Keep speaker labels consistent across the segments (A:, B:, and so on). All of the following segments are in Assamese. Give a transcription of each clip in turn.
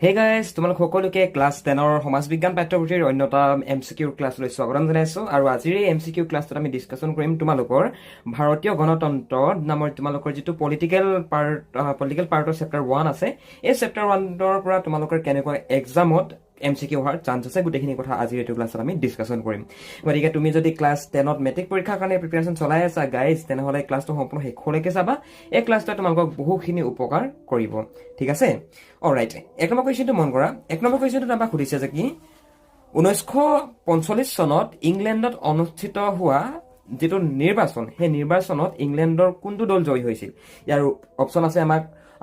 A: হে গাইজ, তোমালোক সকলোকে ক্লাছ 10ৰ সমাজ বিজ্ঞান পাঠ্যপুথিৰ অন্যতম MCQ ক্লাছলৈ স্বাগতম জনাইছো। আৰু আজিৰ এই MCQ ক্লাছটোত আমি ডিছকাশ্যন কৰিম তোমালোকৰ ভাৰতীয় গণতন্ত্ৰ নামৰ তোমালোকৰ যিটো পলিটিকেল পাৰ্টৰ চেপ্টাৰ 1 আছে, এই চেপ্টাৰ 1ৰ পৰা তোমালোকৰ কেনেকৈ এক্সামত MCQ হোৱাৰ চান্স আছে, গোটেইখিনি কথা আজিৰ এইটো ক্লাছত আমি ডিছকাশ্যন কৰিম। গতিকে তুমি যদি ক্লাছ 10ত মেট্ৰিক পৰীক্ষাৰ কাৰণে প্ৰিপেৰেশ্যন চলাই আছা গাইজ, তেনেহ'লে ক্লাছটো সম্পূৰ্ণ শেষলৈকে চাবা। এই ক্লাছটোৱে তোমালোকক বহুখিনি উপকাৰ কৰিব, ঠিক আছে? অলৰাইট, 1 নম্বৰ কুৱেশ্যনটো মন কৰা। 1 নম্বৰ কুৱেশ্যনটোত আমাক সুধিছে যে কি 1945 চনত ইংলেণ্ডত অনুষ্ঠিত হোৱা যিটো নিৰ্বাচন, সেই নিৰ্বাচনত ইংলেণ্ডৰ কোনটো দল জয়ী হৈছিল? ইয়াৰ অপশ্যন আছে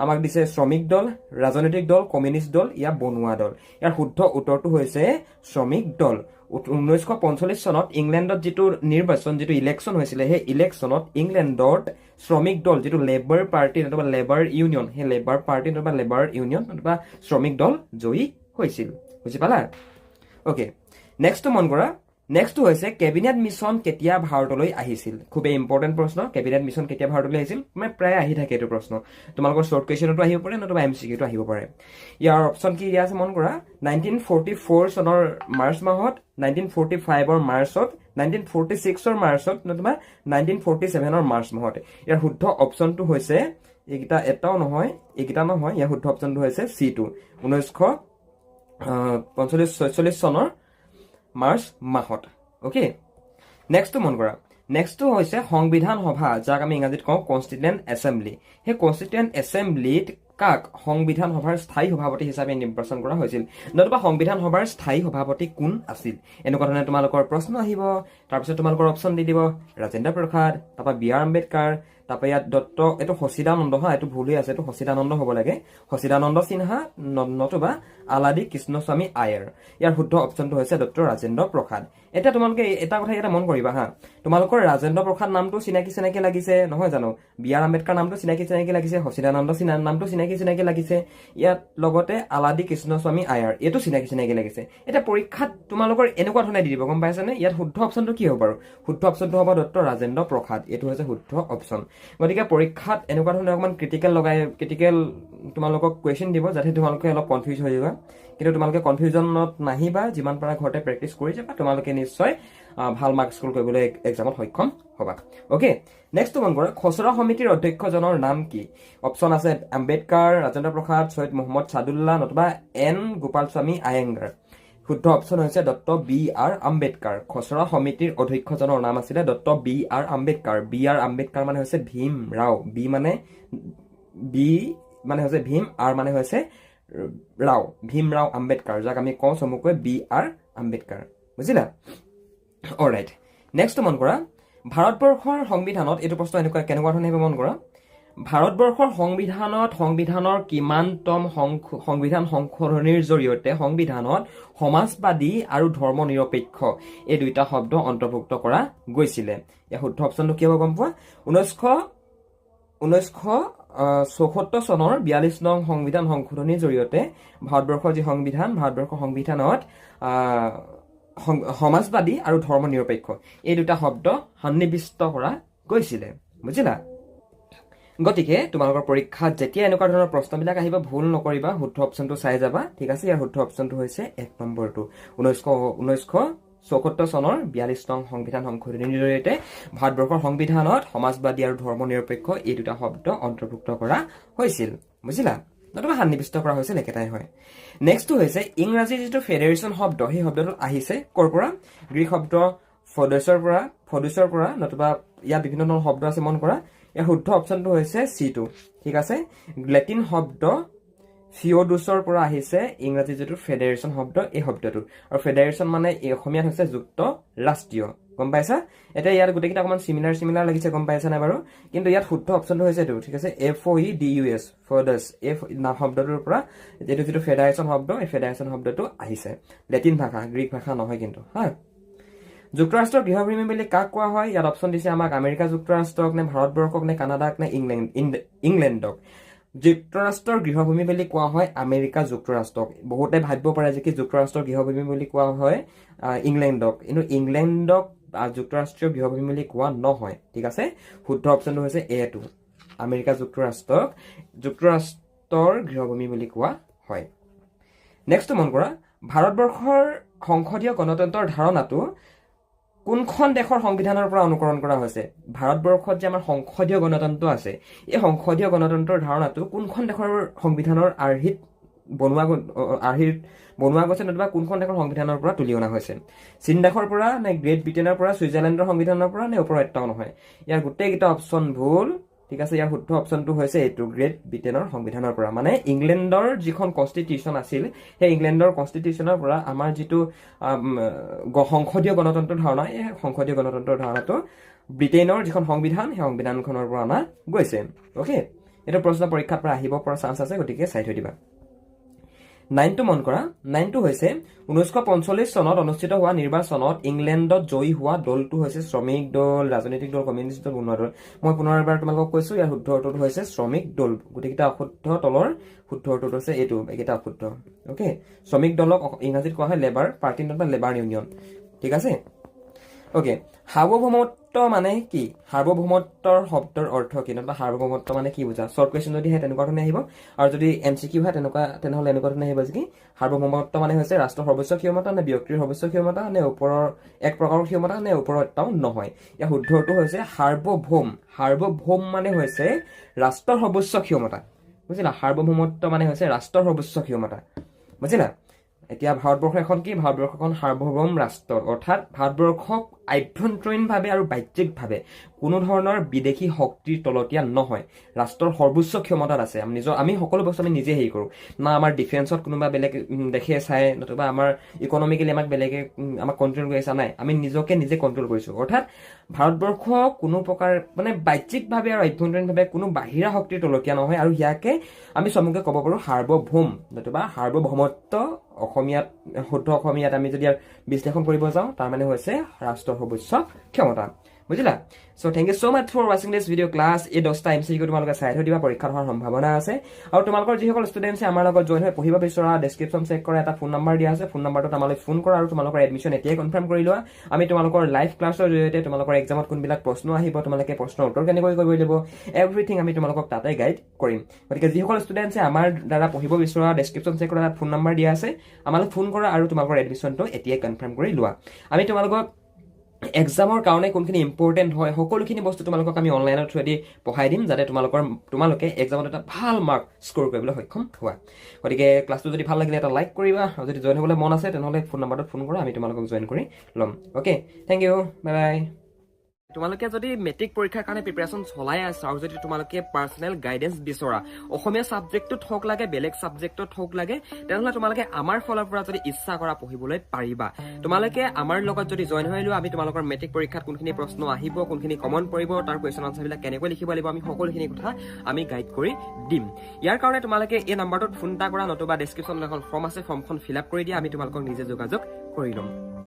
A: আমাক দিছে শ্ৰমিক দল, ৰাজনৈতিক দল, কমিউনিষ্ট দল, ইয়াৰ বনুৱা দল। ইয়াৰ শুদ্ধ উত্তৰটো হৈছে শ্ৰমিক দল। 1945 চনত ইংলেণ্ডত যিটো নিৰ্বাচন, যিটো ইলেকশ্যন হৈছিলে, সেই ইলেকশ্যনত ইংলেণ্ডত শ্ৰমিক দল, যিটো লেবাৰ পাৰ্টি নতুবা লেবাৰ ইউনিয়ন, সেই লেবাৰ পাৰ্টি নতুবা লেবাৰ ইউনিয়ন নতুবা শ্ৰমিক দল জয়ী হৈছিল। বুজি পালা? অ'কে, নেক্সটটো মন কৰা। নেক্সটটো হৈছে কেবিনেট মিছন কেতিয়া ভাৰতলৈ আহিছিল? খুবেই ইম্পৰ্টেণ্ট প্ৰশ্ন। কেবিনেট মিছন কেতিয়া ভাৰতলৈ আহিছিল? মানে প্ৰায় আহি থাকে এইটো প্ৰশ্ন। তোমালোকৰ শ্বৰ্ট কুৱেশ্যনতো আহিব পাৰে নতুবা MCQতো আহিব পাৰে। ইয়াৰ অপশ্যন কি দিয়া আছে মন কৰা। 1944 চনৰ মাৰ্চ মাহত, 1945ৰ মাৰ্চত, 1946ৰ মাৰ্চত নতুবা 1947ৰ মাৰ্চ মাহত। ইয়াৰ শুদ্ধ অপশ্যনটো হৈছে এইকেইটা, এটাও নহয়, এইকেইটা নহয়। ইয়াৰ শুদ্ধ অপশ্যনটো হৈছে C2, 1945-46 চনৰ মাৰ্চ মাহত। অ'কে, নেক্সটটো মন কৰা। নেক্সটটো হৈছে সংবিধান সভা, যাক আমি ইংৰাজীত কওঁ কনষ্টিটুৱেণ্ট এছেম্বলি। সেই কনষ্টিটুৱেণ্ট এছেম্বলিত কাক সংবিধান সভাৰ স্থায়ী সভাপতি হিচাপে নিৰ্বাচন কৰা হৈছিল? নতুবা সংবিধান সভাৰ স্থায়ী সভাপতি কোন আছিল? এনেকুৱা ধৰণে তোমালোকৰ প্ৰশ্ন আহিব। তাৰপিছত তোমালোকৰ অপশ্যন দি দিব ৰাজেন্দ্ৰ প্ৰসাদ, তাৰপৰা BR আম্বেদকাৰ, তাৰপৰা ইয়াত দত্ত, এইটো সচিদানন্দ, হা, এইটো ভুল হৈ আছে, এইটো সচিদানন্দ হ'ব লাগে, সচিদানন্দ সিনহা নতুবা আলাদী কৃষ্ণস্বামী আয়াৰ। ইয়াৰ শুদ্ধ অপশ্যনটো হৈছে ডক্টৰ ৰাজেন্দ্ৰ প্ৰসাদ। এতিয়া তোমালোকে এটা কথা ইয়াতে মন কৰিবা, হা, তোমালোকৰ ৰাজেন্দ্ৰ প্ৰসাদ নামটো চিনাকি লাগিছে নহয় জানো? BR আম্বেদকাৰ নামটো চিনাকি লাগিছে, সচিদানন্দ নামটো চিনাকি লাগিছে, ইয়াত লগতে আলাদী কৃষ্ণস্বামী আয়াৰ এইটো চিনাকি লাগিছে। এতিয়া পৰীক্ষাত তোমালোকৰ এনেকুৱা ধৰণে দি দিব, গম পাইছানে? ইয়াত শুদ্ধ অপশ্যনটো কি হ'ব বাৰু? শুদ্ধ অপশ্যনটো হ'ব ডক্টৰ ৰাজেন্দ্ৰ প্ৰসাদ। এইটো হৈছে শুদ্ধ অপশ্যন। গতিকে পৰীক্ষাত এনেকুৱা ধৰণে অকণমান ক্ৰিটিকেল তোমালোকক কুৱেশ্যন দিব, যাতে তোমালোকে অলপ কনফিউজ হৈ যাবা। কিন্তু তোমালোকে কনফিউজনত নাহিবা, যিমান পাৰা ঘৰতে প্ৰেক্টিচ কৰি যাবা, তোমালোকে নিশ্চয় ভাল মাৰ্কছ স্ক'ৰ কৰিবলৈ এক্সামত সক্ষম হ'বা। অ'কে, নেক্সট মন কৰা। খচৰা সমিতিৰ অধ্যক্ষজনৰ নাম কি? অপশ্যন আছে আম্বেদকাৰ, ৰাজেন্দ্ৰ প্ৰসাদ, ছৈয়দ মহম্মদ ছাদুল্লাহ নতুবা N গোপালস্বামী আয়েংগাৰ। শুদ্ধ অপশ্যন হৈছে ডক্টৰ BR আম্বেদকাৰ। খচৰা সমিতিৰ অধ্যক্ষজনৰ নাম আছিলে doctor BR Ambedkar. BR Ambedkar মানে হৈছে ভীম ৰাও। বি মানে হৈছে ভীম, R মানে হৈছে ৰাও, ভীম ৰাও আম্বেদকাৰ, যাক আমি কওঁ চমুকৈ BR আম্বেদকাৰ। বুজিলা? অলৰাইট, নেক্সট মন কৰা। ভাৰতবৰ্ষৰ সংবিধানত, এইটো প্ৰশ্ন কেনেকুৱা ধৰণে আহিব মন কৰা। ভাৰতবৰ্ষৰ সংবিধানৰ কিমানতম সংবিধান সংশোধনীৰ জৰিয়তে সংবিধানত সমাজবাদী আৰু ধৰ্ম নিৰপেক্ষ এই দুইটা শব্দ অন্তৰ্ভুক্ত কৰা গৈছিলে? ইয়াৰ শুদ্ধ অপশ্যনটো কি হ'ব গম পোৱা? 1974 চনৰ 42 নং সংবিধান সংশোধনীৰ জৰিয়তে ভাৰতবৰ্ষৰ যি সংবিধান, ভাৰতবৰ্ষৰ সংবিধানত সমাজবাদী আৰু ধৰ্ম নিৰপেক্ষ এই দুটা শব্দ সন্নিৱিষ্ট কৰা গৈছিলে। বুজিলা? গতিকে তোমালোকৰ পৰীক্ষাত যেতিয়া এনেকুৱা ধৰণৰ প্ৰশ্নবিলাক আহিব, ভুল নকৰিবা, শুদ্ধ অপশ্যনটো চাই যাবা, ঠিক আছে? ইয়াৰ শুদ্ধ অপশ্যনটো হৈছে 1 নম্বৰটো। 1974 চনৰ 42 নং সংবিধান সংশোধনীৰ জৰিয়তে ভাৰতবৰ্ষৰ সংবিধানত সমাজবাদী আৰু ধৰ্ম নিৰপেক্ষ এই দুটা শব্দ অন্তৰ্ভুক্ত কৰা হৈছিল। বুজিলা? নতুবা সন্নিৱিষ্ট কৰা হৈছিল, একেটাই হয়। নেক্সটটো হৈছে ইংৰাজী যিটো ফেডাৰেশ্যন শব্দ, সেই শব্দটো আহিছে ক'ৰ পৰা? গ্ৰীক শব্দ ফডোছৰ পৰা নতুবা ইয়াত বিভিন্ন ধৰণৰ শব্দ আছে, মন কৰা। ইয়াৰ শুদ্ধ অপশ্যনটো হৈছে C2, ঠিক আছে? লেটিন শব্দ ফিঅ'ডোছৰ পৰা আহিছে ইংৰাজী যিটো ফেডাৰেশ্যন শব্দ, এই শব্দটো। আৰু ফেডাৰেশ্যন মানে অসমীয়াত হৈছে যুক্ত ৰাষ্ট্ৰীয়, গম পাইছা? এতিয়া ইয়াত গোটেইকেইটা অকণমান চিমিলাৰ লাগিছে, গম পাইছা নাই বাৰু? কিন্তু ইয়াত শুদ্ধ অপশ্যনটো হৈছে এইটো, ঠিক আছে? FOEDUS, ফডোছ, এই শব্দটোৰ পৰা এইটো যিটো ফেডাৰেশ্যন শব্দ, এই ফেডাৰেশ্যন শব্দটো আহিছে। লেটিন ভাষা, গ্ৰীক ভাষা নহয় কিন্তু, হা। যুক্তৰাষ্ট্ৰৰ গৃহভূমি বুলি কাক কোৱা হয়? ইয়াত অপশ্যন দিছে আমাক আমেৰিকা যুক্তৰাষ্ট্ৰক নে ভাৰতবৰ্ষক নে কানাডাক নে ইংলেণ্ডক। যুক্তৰাষ্ট্ৰৰ গৃহভূমি বুলি কোৱা হয় আমেৰিকা যুক্তৰাষ্ট্ৰক। বহুতে ভাবিব পাৰে যে কি যুক্তৰাষ্ট্ৰৰ গৃহভূমি বুলি কোৱা হয় ইংলেণ্ডক, কিন্তু ইংলেণ্ডক যুক্তৰাষ্ট্ৰীয় গৃহভূমি বুলি কোৱা নহয়, ঠিক আছে? শুদ্ধ অপশ্যনটো হৈছে A2, আমেৰিকা যুক্তৰাষ্ট্ৰৰ গৃহভূমি বুলি কোৱা হয়। নেক্সটটো মন কৰা ভাৰতবৰ্ষৰ সংসদীয় গণতন্ত্ৰৰ ধাৰণাটো কোনখন দেশৰ সংবিধানৰ পৰা অনুকৰণ কৰা হৈছে ভাৰতবৰ্ষত যে আমাৰ সংসদীয় গণতন্ত্ৰ আছে এই সংসদীয় গণতন্ত্ৰৰ ধাৰণাটো কোনখন দেশৰ সংবিধানৰ আৰ্হিত বনোৱা গৈছে নতুবা কোনখন দেশৰ সংবিধানৰ পৰা তুলি অনা হৈছে চীন দেশৰ পৰা নে গ্ৰেট ব্ৰিটেইনৰ পৰা ছুইজাৰলেণ্ডৰ সংবিধানৰ পৰা নে ওপৰৰ এটাও নহয় ইয়াৰ গোটেইকেইটা অপশ্যন ভুল ঠিক আছে ইয়াৰ শুদ্ধ অপশ্যনটো হৈছে এইটো গ্ৰেট ব্ৰিটেইনৰ সংবিধানৰ পৰা মানে ইংলেণ্ডৰ যিখন কনষ্টিটিউশ্যন আছিল সেই ইংলেণ্ডৰ কনষ্টিটিউশ্যনৰ পৰা আমাৰ যিটো সংসদীয় গণতন্ত্ৰৰ ধাৰণা এই সংসদীয় গণতন্ত্ৰৰ ধাৰণাটো ব্ৰিটেইনৰ যিখন সংবিধান সেই সংবিধানখনৰ পৰা অনা গৈছে অ'কে এইটো প্ৰশ্ন পৰীক্ষাৰ পৰা আহিব পৰা চান্স আছে গতিকে চাই থৈ দিবা 9টো মন কৰা 9টো হৈছে 1945 চনত অনুষ্ঠিত হোৱা নিৰ্বাচনত ইংলেণ্ডত জয়ী হোৱা দলটো হৈছে শ্ৰমিক দল ৰাজনৈতিক দল কমিউনিষ্ট দল বনোৱা দল মই পুনৰ এবাৰ তোমালোকক কৈছো ইয়াৰ শুদ্ধ উত্তৰটো হৈছে শ্ৰমিক দল গোটেইকেইটা অশুদ্ধ তলৰ শুদ্ধ উত্তৰটো হৈছে এইটো এইকেইটা অশুদ্ধ অ'কে শ্ৰমিক দলক ইংৰাজীত কোৱা হয় লেবাৰ পাৰ্টি নতুবা লেবাৰ ইউনিয়ন ঠিক আছে অ'কে সাৰ্বভৌমত্ব মানে কি সাৰ্বভৌমত্বৰ শব্দৰ অৰ্থ কি নতুবা সাৰ্বভৌমত্ব মানে কি বুজা শ্বৰ্ট কুৱেশ্যন যদি হয় তেনেকুৱা ধৰণে আহিব আৰু যদি MCQ হয় তেনেহ'লে এনেকুৱা ধৰণে আহিব যে কি সাৰ্বভৌমত্ব মানে হৈছে ৰাষ্ট্ৰৰ সৰ্বোচ্চ ক্ষমতা নে ব্যক্তিৰ সৰ্বোচ্চ ক্ষমতা নে ওপৰৰ এক প্ৰকাৰৰ ক্ষমতা নে ওপৰৰ এটাও নহয় ইয়াৰ শুদ্ধটো হৈছে সাৰ্বভৌম মানে হৈছে ৰাষ্ট্ৰৰ সৰ্বোচ্চ ক্ষমতা বুজিলা সাৰ্বভৌমত্ব মানে হৈছে ৰাষ্ট্ৰৰ সৰ্বোচ্চ ক্ষমতা বুজিলা এতিয়া ভাৰতবৰ্ষ এখন কি ভাৰতবৰ্ষ এখন সাৰ্বভৌম ৰাষ্ট্ৰ অৰ্থাৎ ভাৰতবৰ্ষক আভ্যন্তৰীণভাৱে আৰু বাহ্যিকভাৱে কোনো ধৰণৰ বিদেশী শক্তিৰ তলতীয়া নহয় ৰাষ্ট্ৰৰ সৰ্বোচ্চ ক্ষমতাত আছে আমি সকলো বস্তু আমি নিজে হেৰি কৰোঁ না আমাৰ ডিফেন্সত কোনোবা বেলেগ দেশে চাই নতুবা আমাৰ ইকনমিকেলি আমাক বেলেগে আমাক কণ্ট্ৰল কৰি আছে নাই আমি নিজে কণ্ট্ৰল কৰিছোঁ অৰ্থাৎ ভাৰতবৰ্ষ কোনো প্ৰকাৰ মানে বাহ্যিকভাৱে আৰু আভ্যন্তৰীণভাৱে কোনো বাহিৰা শক্তিৰ তলতীয়া নহয় আৰু ইয়াকে আমি চমুকে ক'ব পাৰোঁ সাৰ্বভৌম নতুবা সাৰ্বভৌমত্ব অসমীয়াত শুদ্ধ অসমীয়াত আমি যদি বিশ্লেষণ কৰিব যাওঁ তাৰ মানে হৈছে ৰাষ্ট্ৰৰ সৰ্বোচ্চ ক্ষমতা বুজিলা so thank you so much for ৱাচিং দিছ ভিডিঅ' ক্লাছ এই 10টা MCQ তোমালোকে চাই থৈ দিবা পৰীক্ষাত হোৱাৰ সম্ভাৱনা আছে আৰু তোমালোকৰ যিসকল ষ্টুডেণ্টছে আমাৰ লগত জইন হৈ পঢ়িব বিচৰা ডেছক্ৰিপশ্যন চেক কৰা এটা ফোন নম্বৰ দিয়া আছে ফোন নম্বৰটোত আমালৈ ফোন কৰা আৰু তোমালোকৰ এডমিশ্যন এতিয়াই কনফাৰ্ম কৰি লোৱা আমি তোমালোকৰ লাইভ ক্লাছৰ জৰিয়তে তোমালোকৰ এক্সামত কোনবিলাক প্ৰশ্ন আহিব তোমালোকে প্ৰশ্নৰ উত্তৰ কেনেকৈ কৰিব লাগিব এভৰিথিং আমি তোমালোকক তাতে গাইড কৰিম গতিকে যিসকল ষ্টুডেণ্টছে আমাৰ দ্বাৰা পঢ়িব বিচৰা ডেছক্ৰিপশ্যন চেক কৰা এটা ফোন নম্বৰ দিয়া আছে আমালৈ ফোন কৰা আৰু তোমালোকৰ এডমিশ্যনটো এতিয়াই কনফাৰ্ম কৰি লোৱা আমি তোমালোকক এক্সামৰ কাৰণে কোনখিনি ইম্পৰ্টেণ্ট হয় সকলোখিনি বস্তু তোমালোকক আমি অনলাইনৰ থ্ৰুৱেদি পঢ়াই দিম যাতে তোমালোকে এক্সামত এটা ভাল মাৰ্ক স্ক'ৰ কৰিবলৈ সক্ষম হোৱা গতিকে ক্লাছটো যদি ভাল লাগিলে এটা লাইক কৰিবা আৰু যদি জইন হ'বলৈ মন আছে তেনেহ'লে ফোন নম্বৰটোত ফোন কৰা আমি তোমালোকক জইন কৰি ল'ম okay thank you bye bye তোমালোকে যদি মেট্ৰিক পৰীক্ষাৰ কাৰণে প্ৰিপাৰেশ্যন চলাই আছা আৰু যদি তোমালোকে পাৰ্চনেল গাইডেন্স বিচৰা অসমীয়া ছাবজেক্টত হওক লাগে বেলেগ ছাবজেক্টত হওক লাগে তেনেহ'লে তোমালোকে আমাৰ ফালৰ পৰা যদি ইচ্ছা কৰা পঢ়িবলৈ পাৰিবা তোমালোকে আমাৰ লগত যদি জইন হৈ লোৱা আমি তোমালোকৰ মেট্ৰিক পৰীক্ষাত কোনখিনি প্ৰশ্ন আহিব কোনখিনি কমন পৰিব তাৰ কুৱেশ্যন আনচাৰবিলাক কেনেকৈ লিখিব লাগিব আমি সকলোখিনি কথা আমি গাইড কৰি দিম ইয়াৰ কাৰণে তোমালোকে এই নম্বৰটোত ফোন এটা কৰা নতুবা ডেছক্ৰিপশ্যনত এখন ফৰ্ম আছে ফৰ্মখন ফিল আপ কৰি দিয়া আমি তোমালোকক নিজে যোগাযোগ কৰি ল'ম